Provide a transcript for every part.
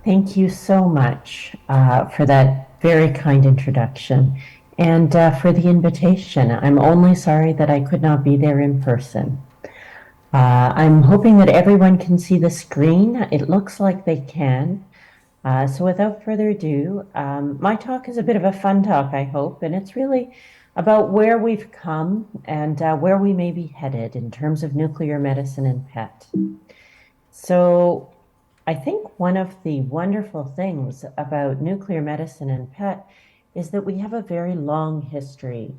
Thank you so much for that very kind introduction and for the invitation. I'm only sorry that I could not be there in person. I'm hoping that everyone can see the screen. It looks like they can. So without further ado, my talk is a bit of a fun talk, I hope, and it's really about where we've come and where we may be headed in terms of nuclear medicine and PET. So I think one of the wonderful things about nuclear medicine and PET is that we have a very long history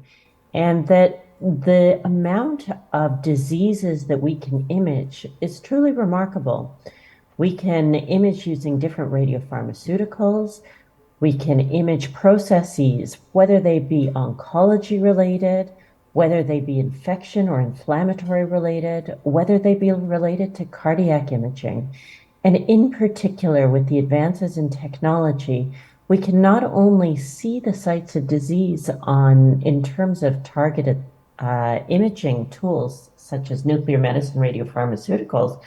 and that the amount of diseases that we can image is truly remarkable. We can image using different radiopharmaceuticals. We can image processes, whether they be oncology related, whether they be infection or inflammatory related, whether they be related to cardiac imaging. And in particular, with the advances in technology, we can not only see the sites of disease in terms of targeted imaging tools such as nuclear medicine, radiopharmaceuticals,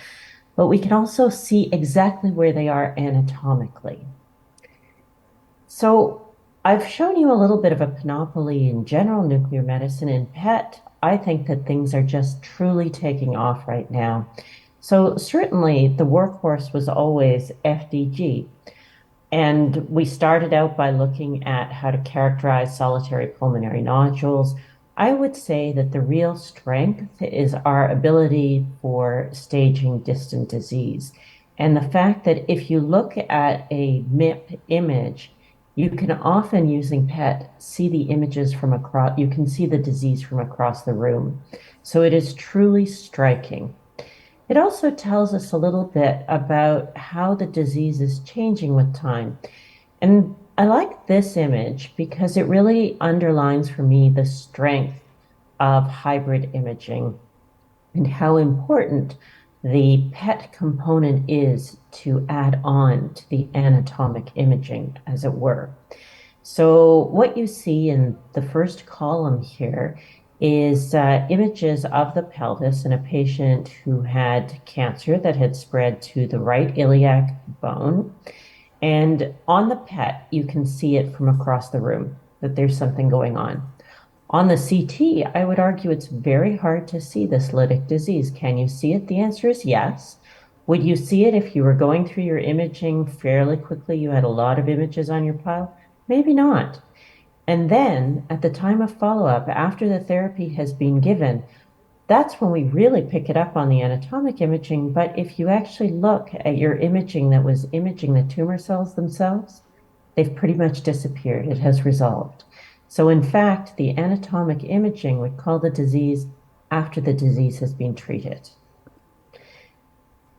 but we can also see exactly where they are anatomically. So I've shown you a little bit of a panoply in general nuclear medicine and PET. I think that things are just truly taking off right now. So certainly the workhorse was always FDG. And we started out by looking at how to characterize solitary pulmonary nodules. I would say that the real strength is our ability for staging distant disease. And the fact that if you look at a MIP image, you can often, using PET, see the images from across, you can see the disease from across the room. So it is truly striking. It also tells us a little bit about how the disease is changing with time. And I like this image because it really underlines for me the strength of hybrid imaging and how important the PET component is to add on to the anatomic imaging, as it were. So what you see in the first column here is images of the pelvis in a patient who had cancer that had spread to the right iliac bone. And on the PET, you can see it from across the room, that there's something going on. On the CT, I would argue it's very hard to see this lytic disease. Can you see it? The answer is yes. Would you see it if you were going through your imaging fairly quickly? You had a lot of images on your pile? Maybe not. And then at the time of follow-up, after the therapy has been given, that's when we really pick it up on the anatomic imaging. But if you actually look at your imaging that was imaging the tumor cells themselves, they've pretty much disappeared. It has resolved. So in fact, the anatomic imaging would call the disease after the disease has been treated.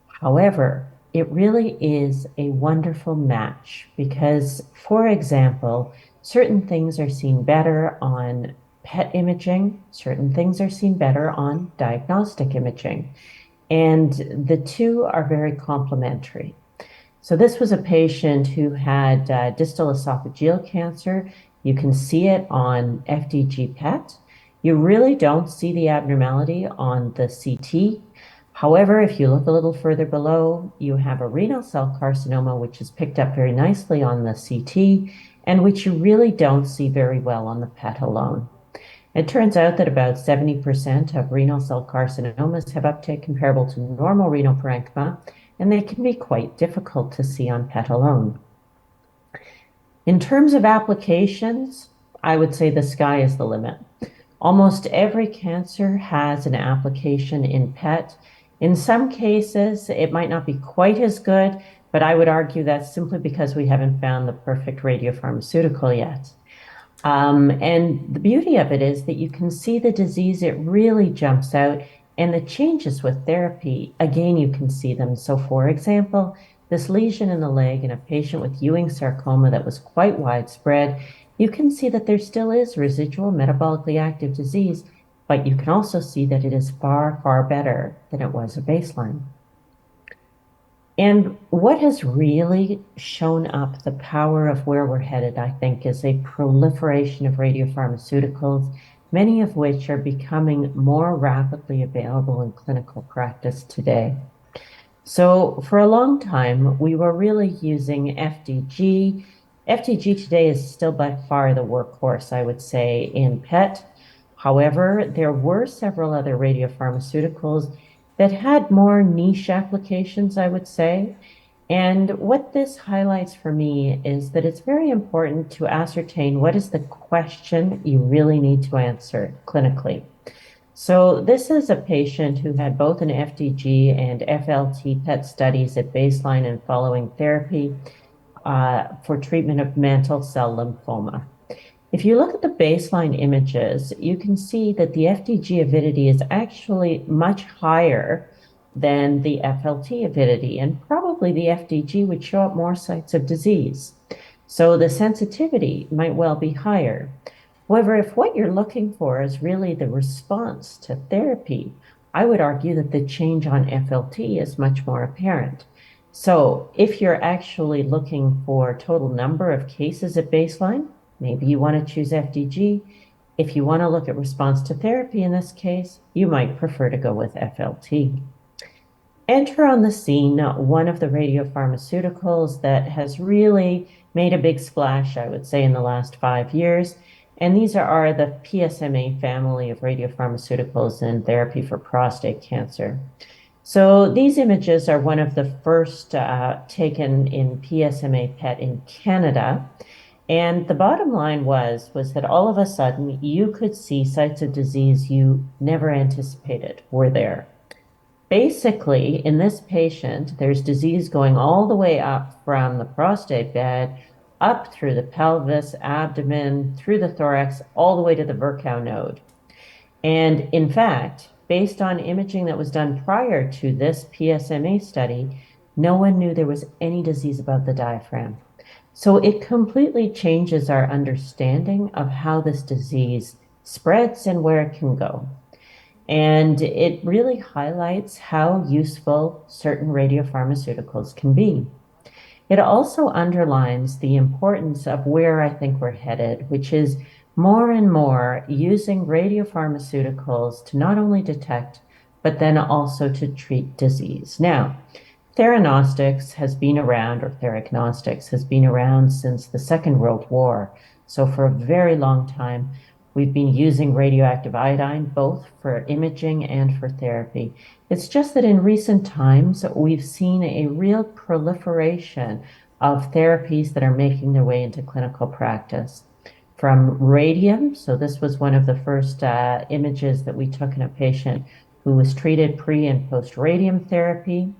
However, it really is a wonderful match because, for example, certain things are seen better on PET imaging, certain things are seen better on diagnostic imaging, and the two are very complementary. So this was a patient who had distal esophageal cancer. You can see it on FDG PET. You really don't see the abnormality on the CT. However, if you look a little further below, you have a renal cell carcinoma, which is picked up very nicely on the CT, and which you really don't see very well on the PET alone. It turns out that about 70% of renal cell carcinomas have uptake comparable to normal renal parenchyma, and they can be quite difficult to see on PET alone. In terms of applications, I would say the sky is the limit. Almost every cancer has an application in PET. In some cases, it might not be quite as good, but I would argue that's simply because we haven't found the perfect radiopharmaceutical yet. And the beauty of it is that you can see the disease, it really jumps out, and the changes with therapy, again, you can see them. So for example, this lesion in the leg in a patient with Ewing sarcoma that was quite widespread, you can see that there still is residual metabolically active disease, but you can also see that it is far, far better than it was at baseline. And what has really shown up the power of where we're headed, I think, is a proliferation of radiopharmaceuticals, many of which are becoming more rapidly available in clinical practice today. So for a long time, we were really using FDG. FDG today is still by far the workhorse, I would say, in PET. However, there were several other radiopharmaceuticals that had more niche applications, I would say. And what this highlights for me is that it's very important to ascertain what is the question you really need to answer clinically. So this is a patient who had both an FDG and FLT PET studies at baseline and following therapy for treatment of mantle cell lymphoma. If you look at the baseline images, you can see that the FDG avidity is actually much higher than the FLT avidity, and probably the FDG would show up more sites of disease. So the sensitivity might well be higher. However, if what you're looking for is really the response to therapy, I would argue that the change on FLT is much more apparent. So if you're actually looking for total number of cases at baseline, maybe you want to choose FDG. If you want to look at response to therapy in this case, you might prefer to go with FLT. Enter on the scene one of the radiopharmaceuticals that has really made a big splash, I would say, in the last 5 years. And these are the PSMA family of radiopharmaceuticals in therapy for prostate cancer. So these images are one of the first taken in PSMA PET in Canada. And the bottom line was that all of a sudden you could see sites of disease you never anticipated were there. Basically, in this patient, there's disease going all the way up from the prostate bed, up through the pelvis, abdomen, through the thorax, all the way to the Virchow node. And in fact, based on imaging that was done prior to this PSMA study, no one knew there was any disease above the diaphragm. So it completely changes our understanding of how this disease spreads and where it can go. And it really highlights how useful certain radiopharmaceuticals can be. It also underlines the importance of where I think we're headed, which is more and more using radiopharmaceuticals to not only detect, but then also to treat disease. Now, Theranostics has been around, or theragnostics has been around since the Second World War. So for a very long time, we've been using radioactive iodine both for imaging and for therapy. It's just that in recent times, we've seen a real proliferation of therapies that are making their way into clinical practice. From radium, so this was one of the first images that we took in a patient who was treated pre and post radium therapy,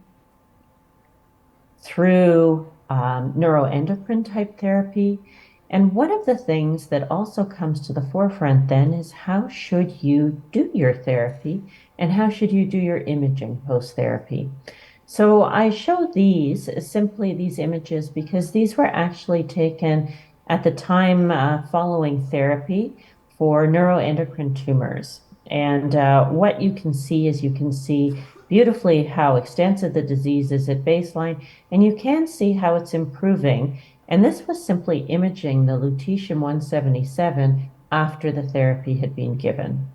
through neuroendocrine type therapy. And one of the things that also comes to the forefront then is how should you do your therapy and how should you do your imaging post therapy? So I show these simply these images because these were actually taken at the time following therapy for neuroendocrine tumors. And what you can see is you can see beautifully how extensive the disease is at baseline, and you can see how it's improving. And this was simply imaging the lutetium-177 after the therapy had been given.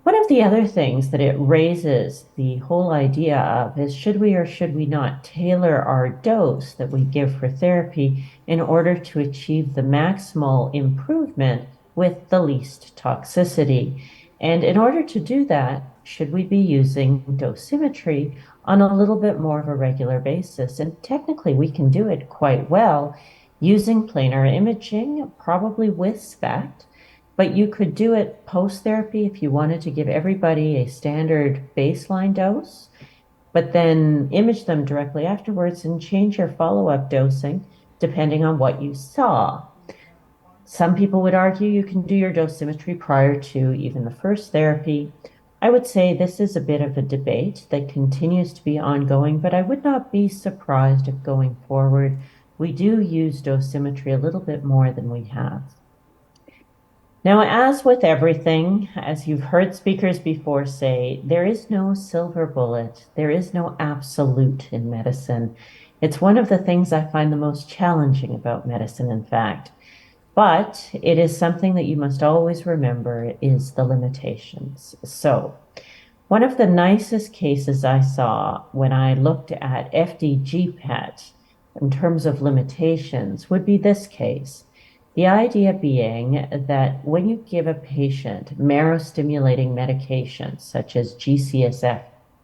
One of the other things that it raises the whole idea of is should we or should we not tailor our dose that we give for therapy in order to achieve the maximal improvement with the least toxicity? And in order to do that, should we be using dosimetry on a little bit more of a regular basis? And technically, we can do it quite well using planar imaging, probably with SPECT. But you could do it post-therapy if you wanted to give everybody a standard baseline dose, but then image them directly afterwards and change your follow-up dosing depending on what you saw. Some people would argue you can do your dosimetry prior to even the first therapy. I would say this is a bit of a debate that continues to be ongoing, but I would not be surprised if going forward we do use dosimetry a little bit more than we have. Now, as with everything, as you've heard speakers before say, there is no silver bullet. There is no absolute in medicine. It's one of the things I find the most challenging about medicine, in fact. But it is something that you must always remember is the limitations. So One of the nicest cases I saw when I looked at FDG PET in terms of limitations would be this case. The idea being that when you give a patient marrow stimulating medications, such as GCSF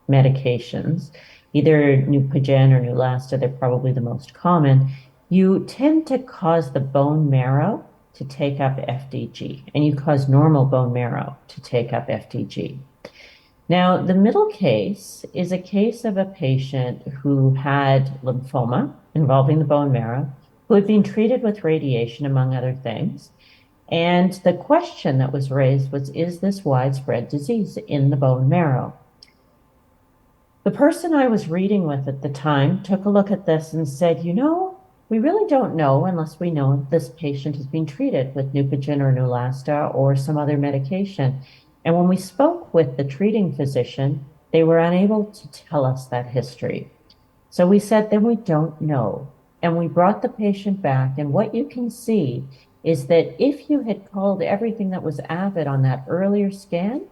medications, either Neupogen or Neulasta, they're probably the most common, you tend to cause the bone marrow to take up FDG, and you cause normal bone marrow to take up FDG. Now, the middle case is a case of a patient who had lymphoma involving the bone marrow, who had been treated with radiation, among other things. And the question that was raised was, is this widespread disease in the bone marrow? The person I was reading with at the time took a look at this and said, we really don't know unless we know if this patient has been treated with Neupogen or Neulasta or some other medication. And when we spoke with the treating physician, they were unable to tell us that history. So we said, then we don't know. And we brought the patient back. And what you can see is that if you had called everything that was avid on that earlier scan,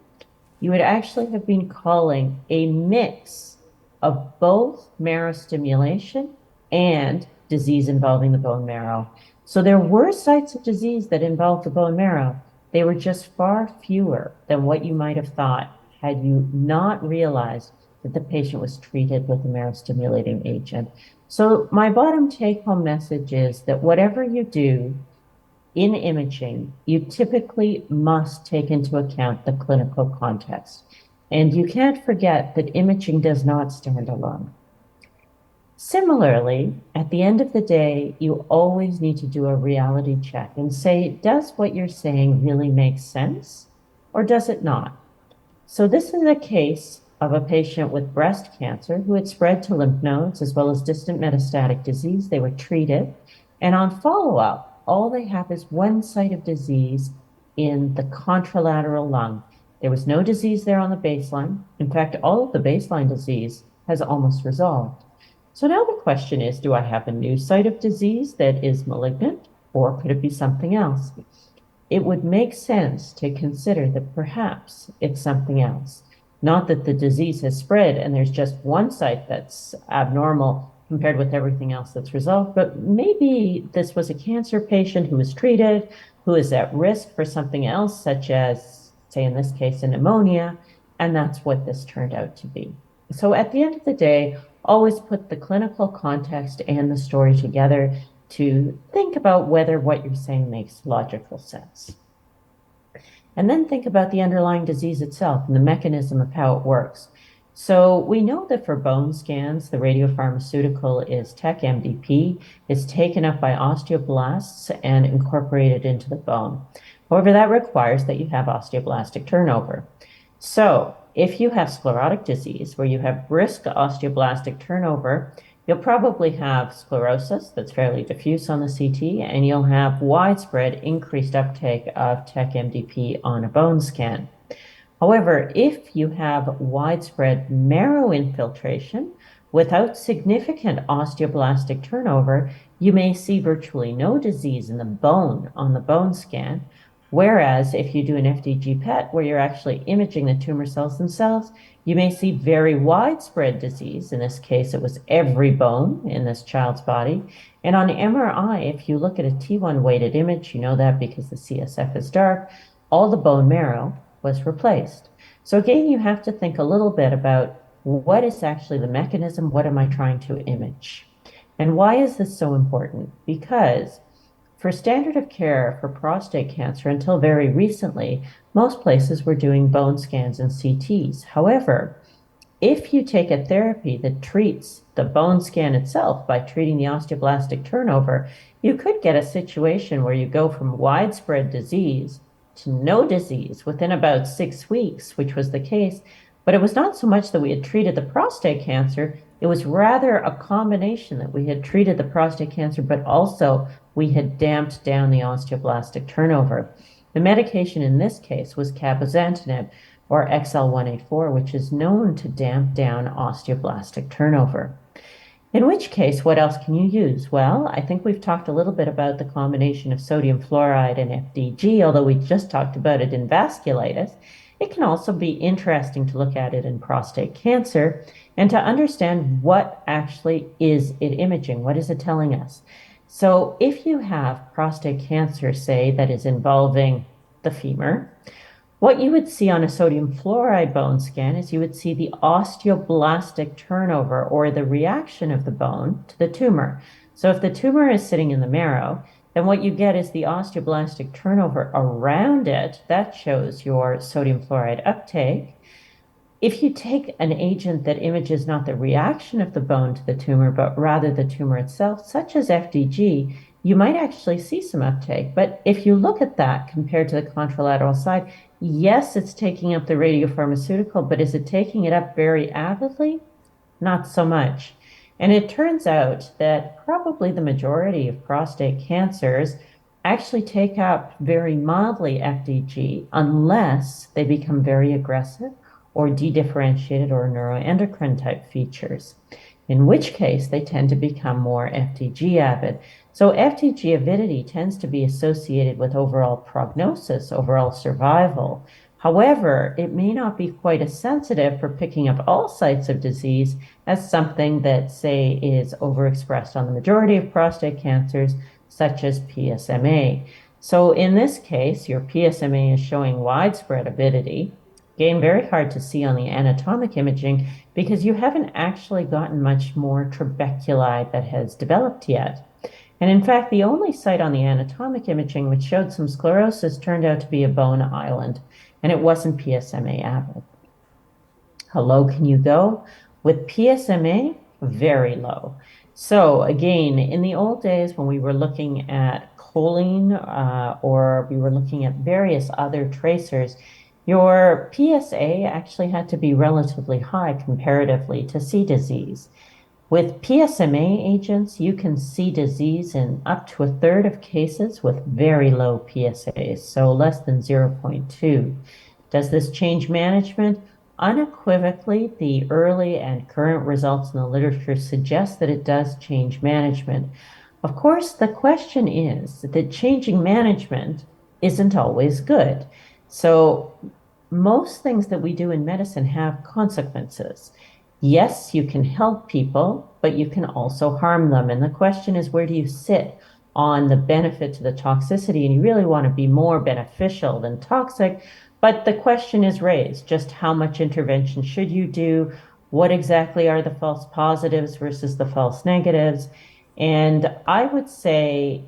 you would actually have been calling a mix of both marrow stimulation and disease involving the bone marrow. So there were sites of disease that involved the bone marrow. They were just far fewer than what you might have thought had you not realized that the patient was treated with a marrow stimulating agent. So my bottom take home message is that whatever you do in imaging, you typically must take into account the clinical context. And you can't forget that imaging does not stand alone. Similarly, at the end of the day, you always need to do a reality check and say, does what you're saying really make sense or does it not? So this is a case of a patient with breast cancer who had spread to lymph nodes as well as distant metastatic disease. They were treated, and on follow-up, all they have is one site of disease in the contralateral lung. There was no disease there on the baseline. In fact, all of the baseline disease has almost resolved. So now the question is, do I have a new site of disease that is malignant, or could it be something else? It would make sense to consider that perhaps it's something else. Not that the disease has spread and there's just one site that's abnormal compared with everything else that's resolved, but maybe this was a cancer patient who was treated, who is at risk for something else, such as, say in this case, a pneumonia, and that's what this turned out to be. So at the end of the day, always put the clinical context and the story together to think about whether what you're saying makes logical sense. And then think about the underlying disease itself and the mechanism of how it works. So we know that for bone scans, the radiopharmaceutical is TEC-MDP. It's taken up by osteoblasts and incorporated into the bone. However, that requires that you have osteoblastic turnover. So if you have sclerotic disease where you have brisk osteoblastic turnover, you'll probably have sclerosis that's fairly diffuse on the CT, and you'll have widespread increased uptake of TEC-MDP on a bone scan. However, if you have widespread marrow infiltration without significant osteoblastic turnover, you may see virtually no disease in the bone on the bone scan. Whereas if you do an FDG PET where you're actually imaging the tumor cells themselves, you may see very widespread disease. In this case, it was every bone in this child's body. And on MRI, if you look at a T1 weighted image, you know that because the CSF is dark, all the bone marrow was replaced. So again, you have to think a little bit about what is actually the mechanism, what am I trying to image? And why is this so important? Because for standard of care for prostate cancer, until very recently, most places were doing bone scans and CTs. However, if you take a therapy that treats the bone scan itself by treating the osteoblastic turnover, you could get a situation where you go from widespread disease to no disease within about 6 weeks, which was the case. But it was not so much that we had treated the prostate cancer, it was rather a combination that we had treated the prostate cancer, but also we had damped down the osteoblastic turnover. The medication in this case was cabozantinib, or XL184, which is known to damp down osteoblastic turnover. In which case, what else can you use? Well, I think we've talked a little bit about the combination of sodium fluoride and FDG, although we just talked about it in vasculitis. It can also be interesting to look at it in prostate cancer and to understand what actually is it imaging. What is it telling us? So if you have prostate cancer, say, that is involving the femur, what you would see on a sodium fluoride bone scan is you would see the osteoblastic turnover or the reaction of the bone to the tumor. So if the tumor is sitting in the marrow, then what you get is the osteoblastic turnover around it. That shows your sodium fluoride uptake. If you take an agent that images not the reaction of the bone to the tumor, but rather the tumor itself, such as FDG, you might actually see some uptake. But if you look at that compared to the contralateral side, yes, it's taking up the radiopharmaceutical, but is it taking it up very avidly? Not so much. And it turns out that probably the majority of prostate cancers actually take up very mildly FDG unless they become very aggressive or dedifferentiated or neuroendocrine type features, in which case they tend to become more FDG avid. So FDG avidity tends to be associated with overall prognosis, overall survival. However, it may not be quite as sensitive for picking up all sites of disease as something that, say, is overexpressed on the majority of prostate cancers, such as PSMA. So in this case, your PSMA is showing widespread avidity. Again, very hard to see on the anatomic imaging because you haven't actually gotten much more trabeculi that has developed yet. And in fact, the only site on the anatomic imaging which showed some sclerosis turned out to be a bone island, and it wasn't PSMA avid. How low can you go? With PSMA, very low. So again, in the old days when we were looking at choline or we were looking at various other tracers, your PSA actually had to be relatively high comparatively to see disease. With PSMA agents, you can see disease in up to a third of cases with very low PSAs, so less than 0.2. Does this change management? Unequivocally, the early and current results in the literature suggest that it does change management. Of course, the question is that changing management isn't always good. So most things that we do in medicine have consequences. Yes, you can help people, but you can also harm them. And the question is, where do you sit on the benefit to the toxicity? And you really want to be more beneficial than toxic. But the question is raised, just how much intervention should you do? What exactly are the false positives versus the false negatives? And I would say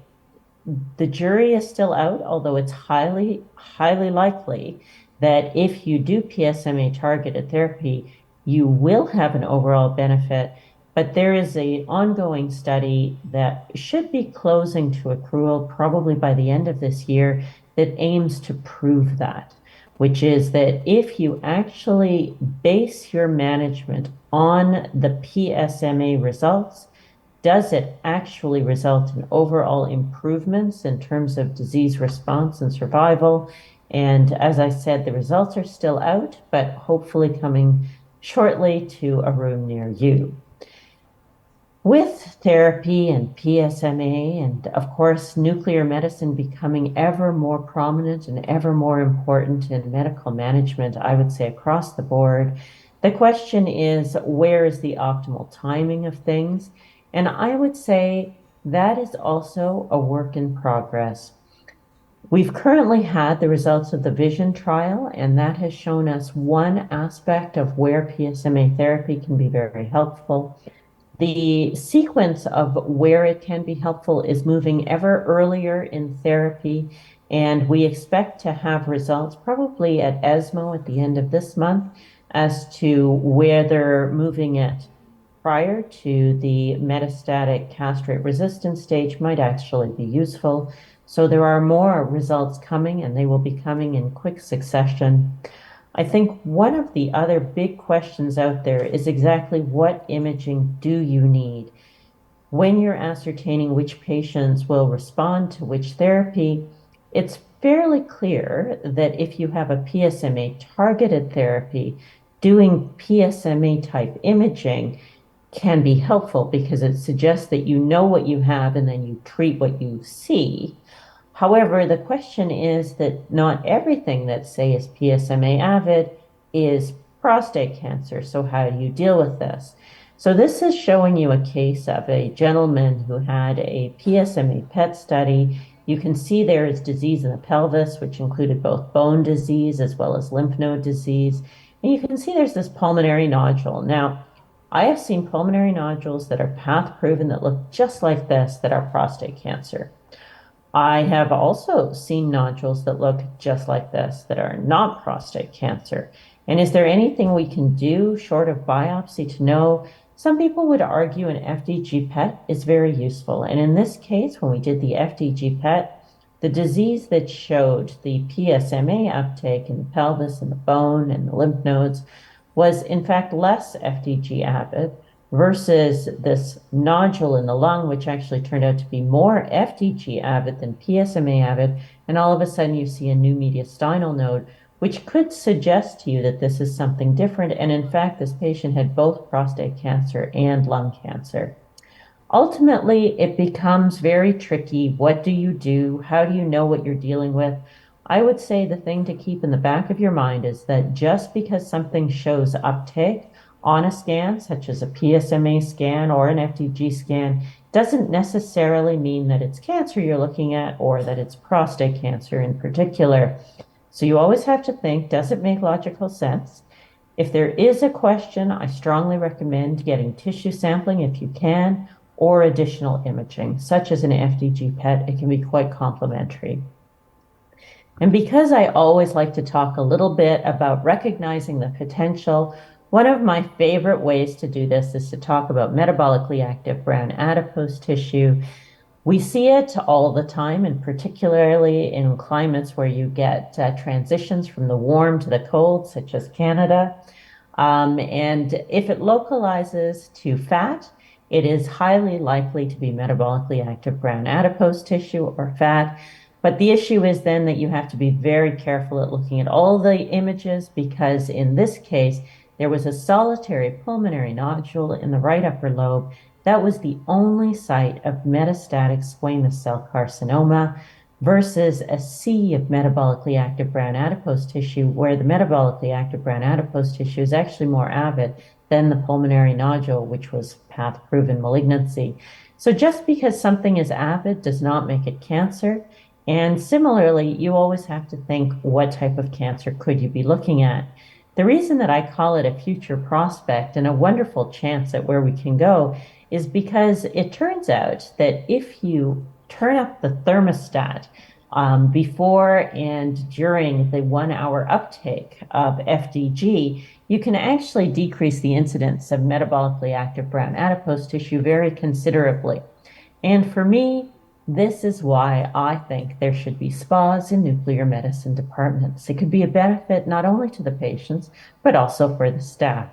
the jury is still out, although it's highly, highly likely that if you do PSMA targeted therapy, you will have an overall benefit. But there is an ongoing study that should be closing to accrual probably by the end of this year that aims to prove that, which is that if you actually base your management on the PSMA results, does it actually result in overall improvements in terms of disease response and survival? And as I said, the results are still out, but hopefully coming shortly to a room near you. With therapy and PSMA and, of course, nuclear medicine becoming ever more prominent and ever more important in medical management, I would say across the board, the question is, where is the optimal timing of things? And I would say that is also a work in progress. We've currently had the results of the VISION trial, and that has shown us one aspect of where PSMA therapy can be very helpful. The sequence of where it can be helpful is moving ever earlier in therapy, and we expect to have results probably at ESMO at the end of this month as to whether moving it prior to the metastatic castrate-resistant stage might actually be useful. So there are more results coming, and they will be coming in quick succession. I think one of the other big questions out there is exactly what imaging do you need? When you're ascertaining which patients will respond to which therapy, it's fairly clear that if you have a PSMA targeted therapy, doing PSMA type imaging can be helpful because it suggests that you know what you have and then you treat what you see. However, the question is that not everything that, say, is PSMA avid is prostate cancer. So how do you deal with this? So this is showing you a case of a gentleman who had a PSMA PET study. You can see there is disease in the pelvis, which included both bone disease as well as lymph node disease. And you can see there's this pulmonary nodule. Now, I have seen pulmonary nodules that are path proven that look just like this that are prostate cancer. I have also seen nodules that look just like this that are not prostate cancer. And is there anything we can do short of biopsy to know? Some people would argue an FDG PET is very useful. And in this case, when we did the FDG PET, the disease that showed the PSMA uptake in the pelvis and the bone and the lymph nodes was in fact less FDG avid versus this nodule in the lung, which actually turned out to be more FDG avid than PSMA avid. And all of a sudden you see a new mediastinal node, which could suggest to you that this is something different. And in fact, this patient had both prostate cancer and lung cancer. Ultimately, it becomes very tricky. What do you do? How do you know what you're dealing with? I would say the thing to keep in the back of your mind is that just because something shows uptake on a scan, such as a PSMA scan or an FDG scan, doesn't necessarily mean that it's cancer you're looking at or that it's prostate cancer in particular. So you always have to think, does it make logical sense? If there is a question, I strongly recommend getting tissue sampling if you can, or additional imaging, such as an FDG PET. It can be quite complementary. And because I always like to talk a little bit about recognizing the potential, one of my favorite ways to do this is to talk about metabolically active brown adipose tissue. We see it all the time, and particularly in climates where you get transitions from the warm to the cold, such as Canada. And if it localizes to fat, it is highly likely to be metabolically active brown adipose tissue or fat. But the issue is then that you have to be very careful at looking at all the images, because in this case, there was a solitary pulmonary nodule in the right upper lobe. That was the only site of metastatic squamous cell carcinoma versus a sea of metabolically active brown adipose tissue, where the metabolically active brown adipose tissue is actually more avid than the pulmonary nodule, which was path-proven malignancy. So just because something is avid does not make it cancer. And similarly, you always have to think, what type of cancer could you be looking at? The reason that I call it a future prospect and a wonderful chance at where we can go is because it turns out that if you turn up the thermostat before and during the 1 hour uptake of FDG, you can actually decrease the incidence of metabolically active brown adipose tissue very considerably. And for me, this is why I think there should be spas in nuclear medicine departments. It could be a benefit not only to the patients, but also for the staff.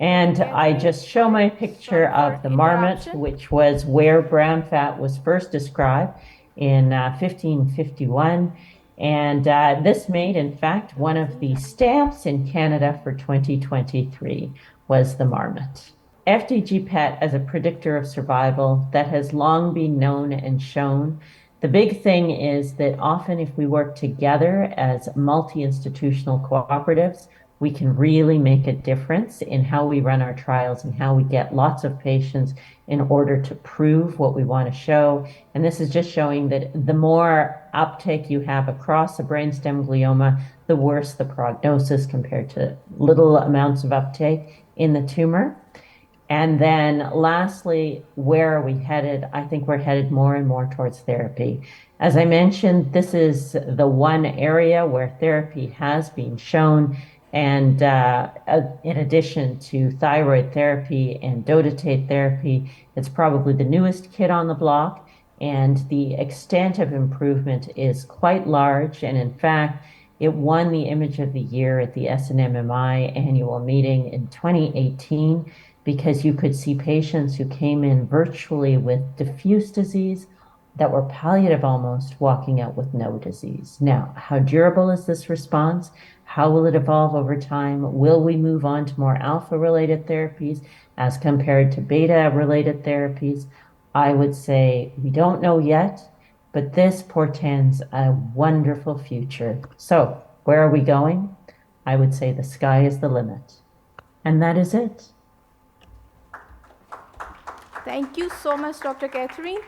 And I just show my picture of the marmot, which was where brown fat was first described in 1551. And this made, in fact, one of the stamps in Canada for 2023 was the marmot. FDG PET as a predictor of survival, that has long been known and shown. The big thing is that often if we work together as multi-institutional cooperatives, we can really make a difference in how we run our trials and how we get lots of patients in order to prove what we want to show. And this is just showing that the more uptake you have across a brainstem glioma, the worse the prognosis compared to little amounts of uptake in the tumor. And then lastly, where are we headed? I think we're headed more and more towards therapy. As I mentioned, this is the one area where therapy has been shown. And in addition to thyroid therapy and dotatate therapy, it's probably the newest kid on the block. And the extent of improvement is quite large. And in fact, it won the Image of the Year at the SNMMI annual meeting in 2018, because you could see patients who came in virtually with diffuse disease that were palliative almost, walking out with no disease. Now, how durable is this response? How will it evolve over time? Will we move on to more alpha-related therapies as compared to beta-related therapies? I would say we don't know yet, but this portends a wonderful future. So, where are we going? I would say the sky is the limit. And that is it. Thank you so much, Dr. Katherine.